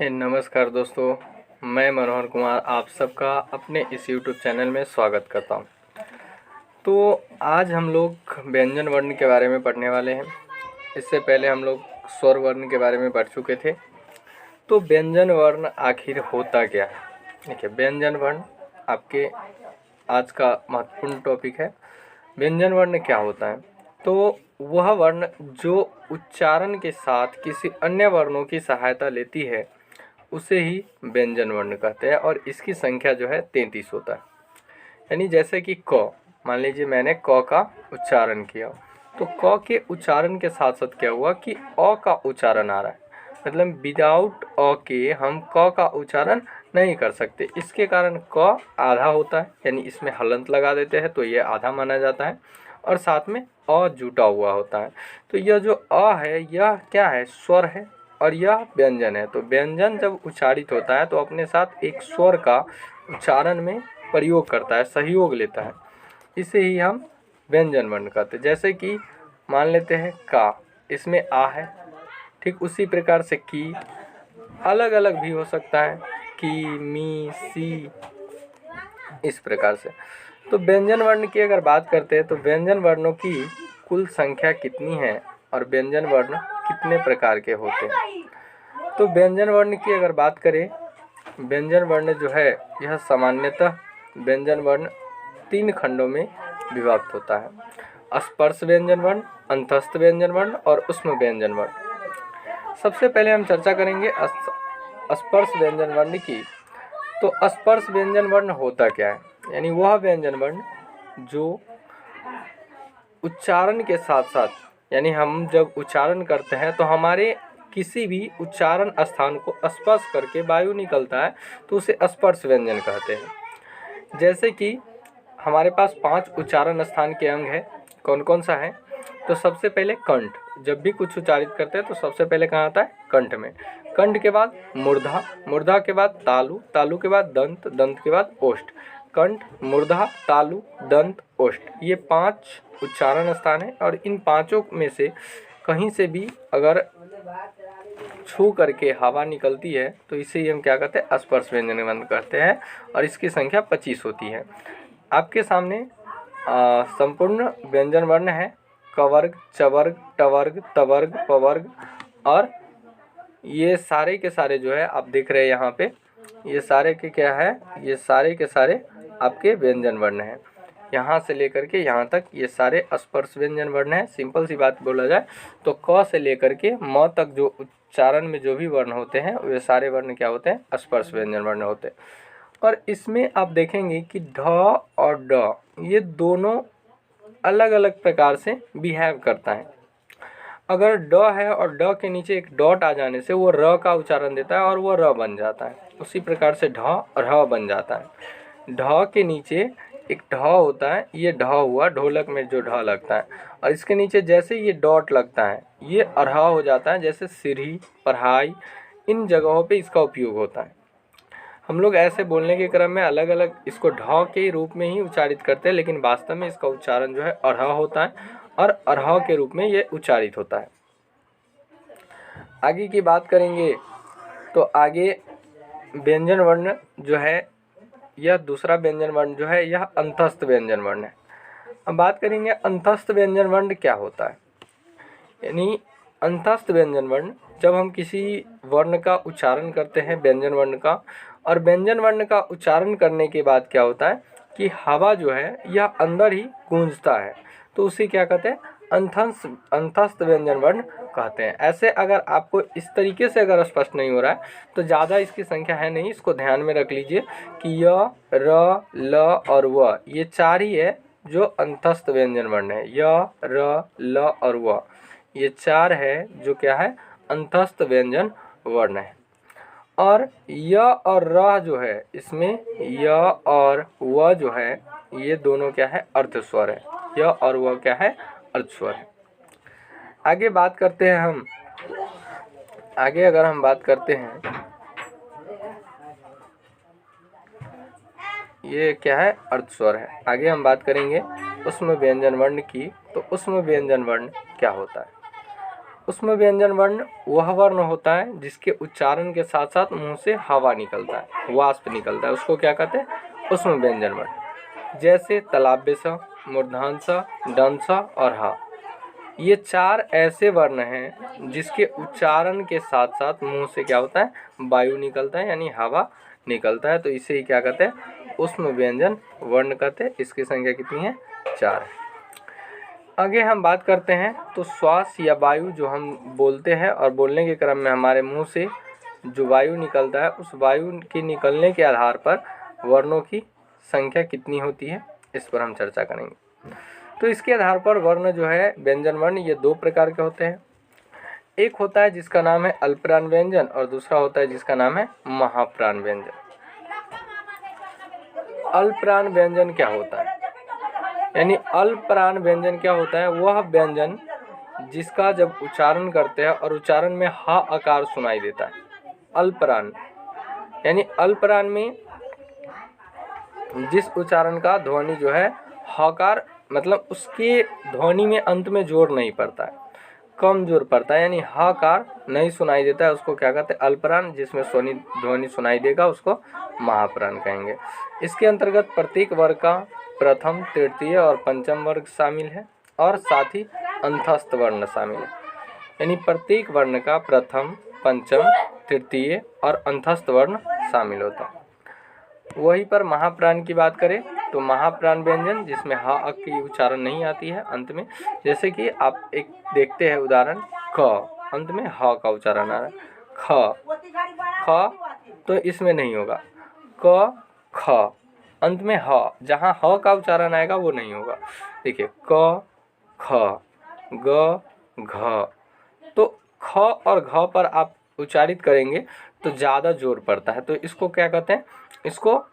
नमस्कार दोस्तों, मैं मनोहर कुमार आप सबका अपने इस YouTube चैनल में स्वागत करता हूं। तो आज हम लोग व्यंजन वर्ण के बारे में पढ़ने वाले हैं। इससे पहले हम लोग स्वर वर्ण के बारे में पढ़ चुके थे। तो व्यंजन वर्ण आखिर होता क्या है? देखिए, व्यंजन वर्ण आपके आज का महत्वपूर्ण टॉपिक है। व्यंजन वर्ण क्या होता है? तो वह वर्ण जो उच्चारण के साथ किसी अन्य वर्णों की सहायता लेती है उसे ही व्यंजन वर्ण कहते हैं और इसकी संख्या जो है 33 होता है। यानी जैसे कि क, मान लीजिए मैंने क का उच्चारण किया, तो क के उच्चारण के साथ साथ क्या हुआ कि अ का उच्चारण आ रहा है। मतलब विदाउट अ के हम क का उच्चारण नहीं कर सकते। इसके कारण क आधा होता है, यानी इसमें हलंत लगा देते हैं तो ये आधा माना जाता है और साथ में अ जुटा हुआ होता है। तो यह जो अ है यह क्या है? स्वर है और यह व्यंजन है। तो व्यंजन जब उच्चारित होता है तो अपने साथ एक स्वर का उच्चारण में प्रयोग करता है, सहयोग लेता है। इसे ही हम व्यंजन वर्ण कहते हैं। जैसे कि मान लेते हैं का, इसमें आ है। ठीक उसी प्रकार से की अलग अलग भी हो सकता है, की, मी, सी, इस प्रकार से। तो व्यंजन वर्ण की अगर बात करते हैं तो व्यंजन वर्णों की कुल संख्या कितनी है और व्यंजन वर्ण कितने प्रकार के होते हैं? तो व्यंजन वर्ण की अगर बात करें, व्यंजन वर्ण जो है यह सामान्यतः व्यंजन वर्ण 3 खंडों में विभक्त होता है: स्पर्श व्यंजन वर्ण, अंतस्थ व्यंजन वर्ण और ऊष्म व्यंजन वर्ण। सबसे पहले हम चर्चा करेंगे स्पर्श व्यंजन वर्ण की। तो स्पर्श व्यंजन वर्ण होता क्या है? यानी वह व्यंजन वर्ण जो उच्चारण के साथ साथ, यानी हम जब उच्चारण करते हैं तो हमारे किसी भी उच्चारण स्थान को स्पर्श करके वायु निकलता है तो उसे स्पर्श व्यंजन कहते हैं। जैसे कि हमारे पास 5 उच्चारण स्थान के अंग है। कौन कौन सा है? तो सबसे पहले कंठ। जब भी कुछ उच्चारित करते हैं तो सबसे पहले कहाँ आता है? कंठ में। कंठ के बाद मूर्धा, मूर्धा के बाद तालु, तालु के बाद दंत, दंत के बाद ओष्ठ। कंठ, मूर्धा, तालु, दंत, ओष्ठ, ये 5 उच्चारण स्थान है और इन पांचों में से कहीं से भी अगर छू करके हवा निकलती है तो इसे ही हम क्या कहते हैं? स्पर्श व्यंजन वर्ण कहते हैं और इसकी संख्या 25 होती है। आपके सामने संपूर्ण व्यंजन वर्ण है: कवर्ग, चवर्ग, टवर्ग, तवर्ग, पवर्ग। और ये सारे के सारे जो है आप देख रहे हैं यहाँ पे, ये सारे के क्या है? ये सारे के सारे आपके व्यंजन वर्ण हैं। यहाँ से लेकर के यहाँ तक ये सारे स्पर्श व्यंजन वर्ण हैं। सिंपल सी बात बोला जाए तो क से लेकर के म तक जो उच्चारण में जो भी वर्ण होते हैं वे सारे वर्ण क्या होते हैं? स्पर्श व्यंजन वर्ण होते हैं। और इसमें आप देखेंगे कि ढ और ड ये दोनों अलग अलग प्रकार से बिहेव करता है। अगर ड है और ड के नीचे एक डॉट आ जाने से वो र का उच्चारण देता है और वो र बन जाता है। उसी प्रकार से ढ र बन जाता है। ढ के नीचे एक ढ होता है, ये ढ हुआ, ढोलक में जो ढ लगता है, और इसके नीचे जैसे ये डॉट लगता है ये अरह हो जाता है। जैसे सीढ़ी, पढ़ाई, इन जगहों पे इसका उपयोग होता है। हम लोग ऐसे बोलने के क्रम में अलग अलग इसको ढ के रूप में ही उच्चारित करते हैं, लेकिन वास्तव में इसका उच्चारण जो है अरह होता है और अरह के रूप में ये उच्चारित होता है। आगे की बात करेंगे तो आगे व्यंजन वर्ण जो है यह दूसरा व्यंजन वर्ण जो है यह अंतस्थ व्यंजन वर्ण है। अब बात करेंगे अंतस्थ व्यंजन वर्ण क्या होता है। यानी अंतस्थ व्यंजन वर्ण, जब हम किसी वर्ण का उच्चारण करते हैं व्यंजन वर्ण का, और व्यंजन वर्ण का उच्चारण करने के बाद क्या होता है कि हवा जो है यह अंदर ही गूंजता है, तो उसे क्या कहते हैं? अंतस्थ व्यंजन वर्ण कहते हैं। ऐसे अगर आपको इस तरीके से अगर स्पष्ट नहीं हो रहा है तो ज़्यादा इसकी संख्या है नहीं, इसको ध्यान में रख लीजिए कि य, र, ल और व, ये 4 ही है जो अंतस्थ व्यंजन वर्ण है। य, र, ल और व, ये 4 है जो क्या है? अंतस्थ व्यंजन वर्ण है। और य और र जो है, इसमें य और व जो है ये दोनों क्या है? अर्ध स्वर है। य और व क्या है? अर्ध स्वर है। आगे बात करते हैं हम, आगे अगर हम बात करते हैं, ये क्या है? अर्ध स्वर है। आगे हम बात करेंगे ऊष्म व्यंजन वर्ण की। तो ऊष्म व्यंजन वर्ण क्या होता है? ऊष्म व्यंजन वर्ण वह वर्ण होता है जिसके उच्चारण के साथ साथ मुंह से हवा निकलता है, वाष्प निकलता है, उसको क्या कहते हैं? ऊष्म व्यंजन वर्ण। जैसे तालव्य स, मूर्धन स, दंत स और ह। ये 4 ऐसे वर्ण हैं जिसके उच्चारण के साथ साथ मुंह से क्या होता है? वायु निकलता है, यानी हवा निकलता है। तो इसे ही क्या कहते हैं? ऊष्म व्यंजन वर्ण कहते हैं। इसकी संख्या कितनी है? 4 है। आगे हम बात करते हैं तो श्वास या वायु जो हम बोलते हैं और बोलने के क्रम में हमारे मुंह से जो वायु निकलता है, उस वायु के निकलने के आधार पर वर्णों की संख्या कितनी होती है, इस पर हम चर्चा करेंगे। तो इसके आधार पर वर्ण जो है, व्यंजन वर्ण, ये 2 प्रकार के होते हैं। एक होता है जिसका नाम है अल्पप्राण व्यंजन और दूसरा होता है जिसका नाम है महाप्राण व्यंजन। अल्पप्राण व्यंजन क्या होता है? यानी अल्पप्राण व्यंजन क्या होता है? वह व्यंजन जिसका जब उच्चारण करते हैं और उच्चारण में हा आकार सुनाई देता है। अल्पप्राण यानी अल्पप्राण में जिस उच्चारण का ध्वनि जो है हकार, मतलब उसके ध्वनि में अंत में जोर नहीं पड़ता है, कम जोर पड़ता है, यानी हकार नहीं सुनाई देता है, उसको क्या कहते हैं? अल्पप्राण। जिसमें ध्वनि सुनाई देगा उसको महाप्राण कहेंगे। इसके अंतर्गत प्रत्येक वर्ग का प्रथम, तृतीय और पंचम वर्ग शामिल है और साथ ही अंतस्थ वर्ण शामिल है। यानी प्रत्येक वर्ण का प्रथम, पंचम, तृतीय और अंतस्थ वर्ण शामिल होता है। वहीं पर महाप्राण की बात करें तो महाप्राण व्यंजन जिसमें ह अ की उच्चारण नहीं आती है अंत में, जैसे कि आप एक देखते हैं उदाहरण, क अंत में ह का उच्चारण आ रहा है, ख तो इसमें नहीं होगा, क ख अंत में ह, जहाँ ह का उच्चारण आएगा वो नहीं होगा। देखिए क ख ग घ, तो ख और घ पर आप उच्चारित करेंगे तो ज़्यादा जोर पड़ता है, तो इसको क्या कहते हैं? इसको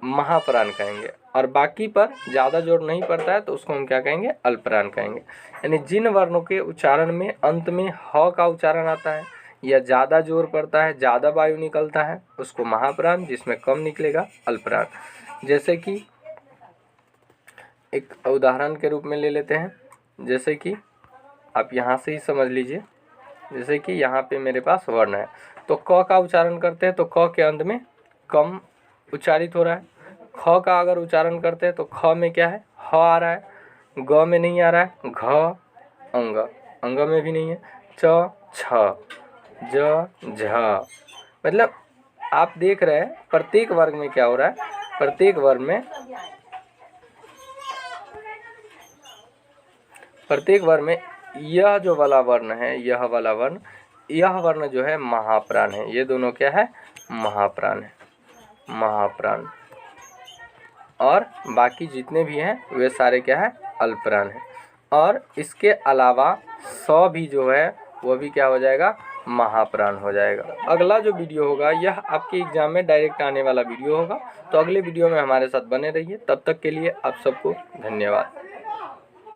महाप्राण कहेंगे। और बाकी पर ज़्यादा जोर नहीं पड़ता है तो उसको हम क्या कहेंगे? अल्पप्राण कहेंगे। यानी जिन वर्णों के उच्चारण में अंत में ह का उच्चारण आता है या ज़्यादा जोर पड़ता है, ज़्यादा वायु निकलता है, उसको महाप्राण, जिसमें कम निकलेगा अल्पप्राण। जैसे कि एक उदाहरण के रूप में ले लेते हैं, जैसे कि आप यहाँ से ही समझ लीजिए। जैसे कि यहाँ पे मेरे पास वर्ण है, तो क का उच्चारण करते हैं तो क के अंत में कम उच्चारित हो रहा है। ख का अगर उच्चारण करते हैं तो ख में क्या है? ह आ रहा है, ग में नहीं आ रहा है, घ अंग, अंग में भी नहीं है, च छ, ज झ। मतलब आप देख रहे हैं प्रत्येक वर्ग में क्या हो रहा है? प्रत्येक वर्ग में यह जो वाला वर्ण है, यह वाला वर्ण, यह वर्ण जो है महाप्राण है। ये दोनों क्या है? महाप्राण है, महाप्राण। और बाकी जितने भी हैं वे सारे क्या है? अल्पप्राण है। और इसके अलावा स भी जो है वो भी क्या हो जाएगा? महाप्राण हो जाएगा। अगला जो वीडियो होगा यह आपके एग्जाम में डायरेक्ट आने वाला वीडियो होगा, तो अगले वीडियो में हमारे साथ बने रहिए। तब तक के लिए आप सबको धन्यवाद।